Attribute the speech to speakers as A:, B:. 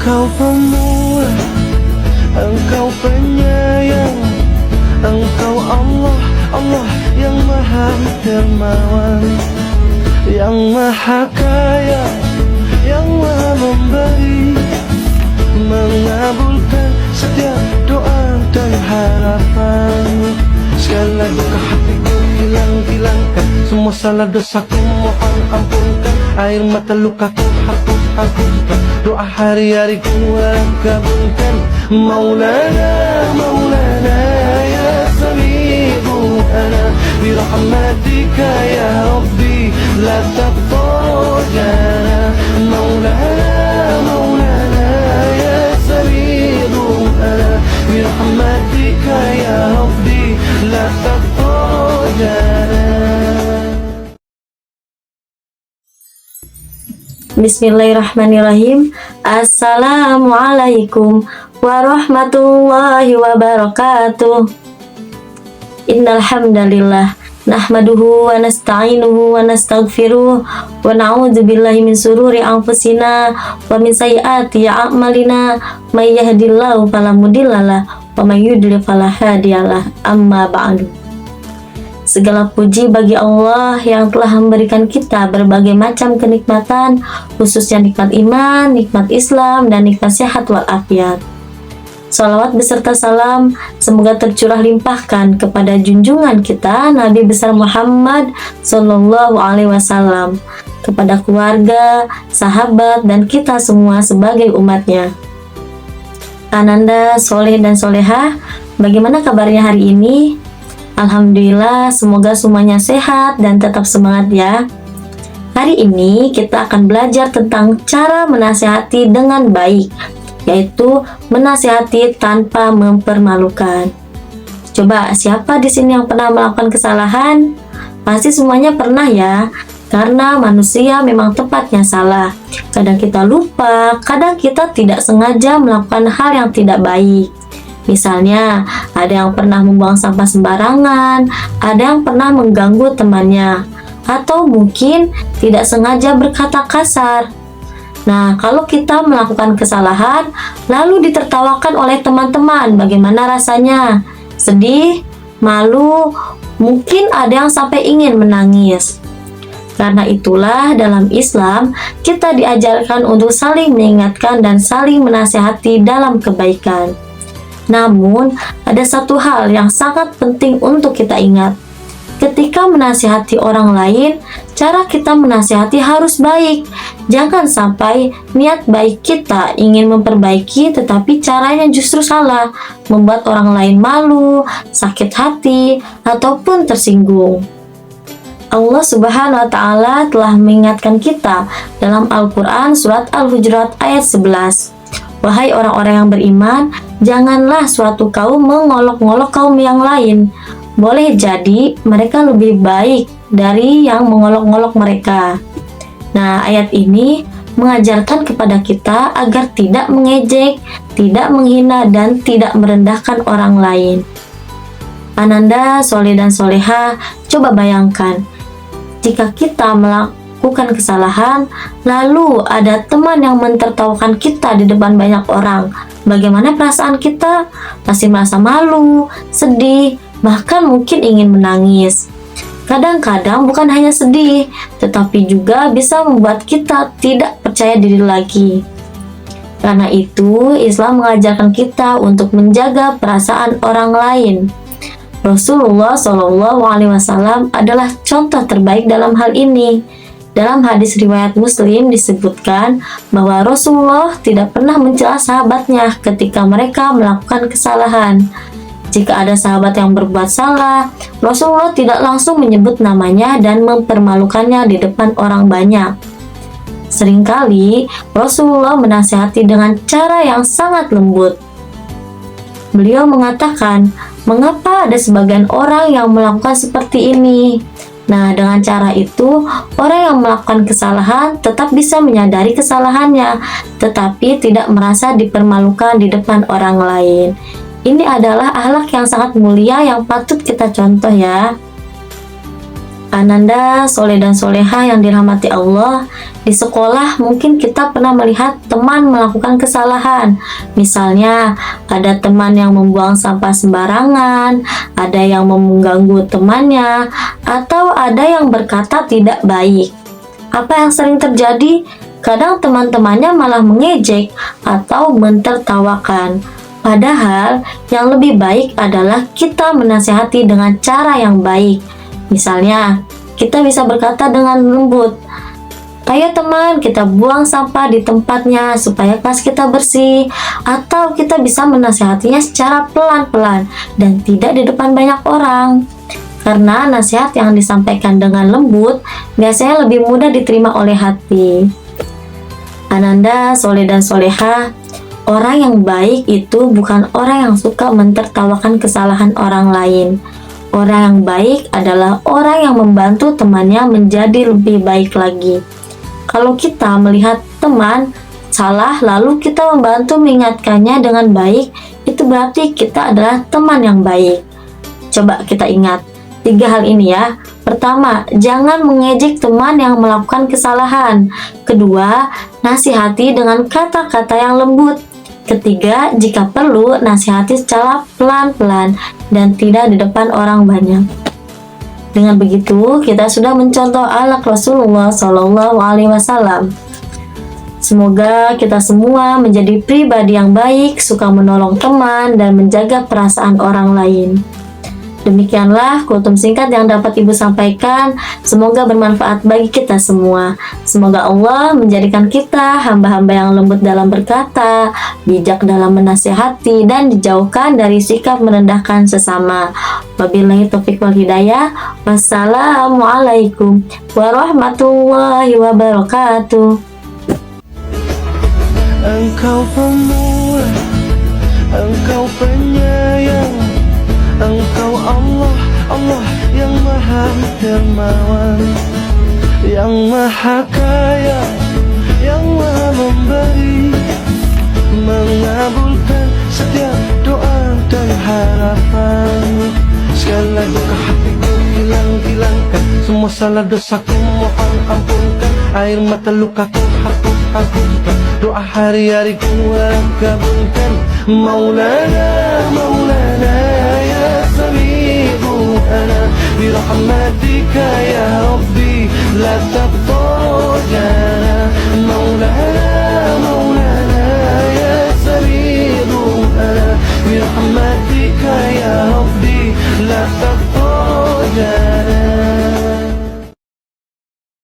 A: Engkau pemurah, Engkau penyayang, Engkau Allah, Allah yang maha dermawan, yang maha kaya, yang maha memberi, mengabulkan setiap doa dan harapan. Segala duka hatiku hilangkan, semua salah dosaku mohon ampunkan, air mata lukaku hapuskan, doa hari-hari ku kabulkan. Maulana, Maulana ya sami'u ana, birahmatika ya Rabbi la taqta'na. Maulana, Maulana ya sami'u ana, birahmatika ya Rabbi la taqta'na.
B: Bismillahirrahmanirrahim. Assalamualaikum warahmatullahi wabarakatuh. Innal hamdalillah nahmaduhu wa nasta'inuhu wa nastaghfiruh wa na'udzu billahi min sururi anfusina wa min sayyiati a'malina, may yahdihillahu fala mudhillalah wa may yudlil fala hadiyalah. Amma ba'du. Segala puji bagi Allah yang telah memberikan kita berbagai macam kenikmatan, khususnya nikmat iman, nikmat Islam, dan nikmat sehat walafiat. Salawat beserta salam semoga tercurah limpahkan kepada junjungan kita Nabi besar Muhammad Sallallahu Alaihi Wasallam, kepada keluarga, sahabat, dan kita semua sebagai umatnya. Ananda, soleh dan solehah, bagaimana kabarnya hari ini? Alhamdulillah, semoga semuanya sehat dan tetap semangat ya. Hari ini kita akan belajar tentang cara menasihati dengan baik, yaitu menasihati tanpa mempermalukan. Coba, siapa di sini yang pernah melakukan kesalahan? Pasti semuanya pernah ya, karena manusia memang tempatnya salah. Kadang kita lupa, kadang kita tidak sengaja melakukan hal yang tidak baik. Misalnya, ada yang pernah membuang sampah sembarangan, ada yang pernah mengganggu temannya, atau mungkin tidak sengaja berkata kasar. Nah, kalau kita melakukan kesalahan, lalu ditertawakan oleh teman-teman, bagaimana rasanya? Sedih, malu, mungkin ada yang sampai ingin menangis. Karena itulah dalam Islam, kita diajarkan untuk saling mengingatkan dan saling menasihati dalam kebaikan. Namun, ada satu hal yang sangat penting untuk kita ingat. Ketika menasihati orang lain, cara kita menasihati harus baik. Jangan sampai niat baik kita ingin memperbaiki, tetapi caranya justru salah, membuat orang lain malu, sakit hati, ataupun tersinggung. Allah Subhanahu wa Ta'ala telah mengingatkan kita dalam Al-Quran surat Al-Hujurat ayat 11. Wahai orang-orang yang beriman, janganlah suatu kaum mengolok-ngolok kaum yang lain. Boleh jadi mereka lebih baik dari yang mengolok-ngolok mereka. Nah, ayat ini mengajarkan kepada kita agar tidak mengejek, tidak menghina, dan tidak merendahkan orang lain. Ananda, soleh dan soleha, coba bayangkan, jika kita melakukan kesalahan, lalu ada teman yang mentertawakan kita di depan banyak orang. Bagaimana perasaan kita? Pasti merasa malu, sedih, bahkan mungkin ingin menangis. Kadang-kadang bukan hanya sedih, tetapi juga bisa membuat kita tidak percaya diri lagi. Karena itu, Islam mengajarkan kita untuk menjaga perasaan orang lain. Rasulullah Shallallahu Alaihi Wasallam adalah contoh terbaik dalam hal ini. Dalam hadis riwayat Muslim disebutkan bahwa Rasulullah tidak pernah mencela sahabatnya ketika mereka melakukan kesalahan. Jika ada sahabat yang berbuat salah, Rasulullah tidak langsung menyebut namanya dan mempermalukannya di depan orang banyak. Seringkali Rasulullah menasihati dengan cara yang sangat lembut. Beliau mengatakan, mengapa ada sebagian orang yang melakukan seperti ini? Nah, dengan cara itu, orang yang melakukan kesalahan tetap bisa menyadari kesalahannya, tetapi tidak merasa dipermalukan di depan orang lain. Ini adalah akhlak yang sangat mulia yang patut kita contoh ya. Ananda, soleh dan soleha yang dirahmati Allah, di sekolah mungkin kita pernah melihat teman melakukan kesalahan. Misalnya, ada teman yang membuang sampah sembarangan, ada yang mengganggu temannya, atau ada yang berkata tidak baik. Apa yang sering terjadi? Kadang teman-temannya malah mengejek atau mentertawakan. Padahal, yang lebih baik adalah kita menasihati dengan cara yang baik. Misalnya, kita bisa berkata dengan lembut, "Ayo teman, kita buang sampah di tempatnya supaya kelas kita bersih." Atau kita bisa menasihatinya secara pelan-pelan dan tidak di depan banyak orang. Karena nasihat yang disampaikan dengan lembut biasanya lebih mudah diterima oleh hati. Ananda, soleh dan soleha, orang yang baik itu bukan orang yang suka mentertawakan kesalahan orang lain. Orang yang baik adalah orang yang membantu temannya menjadi lebih baik lagi. Kalau kita melihat teman salah lalu kita membantu mengingatkannya dengan baik, itu berarti kita adalah teman yang baik. Coba kita ingat 3 hal ini ya. Pertama, jangan mengejek teman yang melakukan kesalahan. Kedua, nasihati dengan kata-kata yang lembut. Ketiga, jika perlu, nasihati secara pelan-pelan dan tidak di depan orang banyak. Dengan begitu, kita sudah mencontoh akhlak Rasulullah SAW. Semoga kita semua menjadi pribadi yang baik, suka menolong teman, dan menjaga perasaan orang lain. Demikianlah kultum singkat yang dapat Ibu sampaikan. Semoga bermanfaat bagi kita semua. Semoga Allah menjadikan kita hamba-hamba yang lembut dalam berkata, bijak dalam menasihati, dan dijauhkan dari sikap merendahkan sesama. Wabillahi taufiq wal hidayah. Wassalamualaikum warahmatullahi wabarakatuh.
A: Engkau pemurah, Engkau penyayang, Engkau Allah, Allah yang maha dermawan, yang maha kaya, yang maha memberi, mengabulkan setiap doa dan harapan. Segala duka hatiku hilangkan, semua salah dosaku mohon ampunkan, air mata lukaku hapuskan, doa hari-hari ku kabulkan. Maulana, Maulana ya sami'u ana birahmatika ya Rabbi la tabqa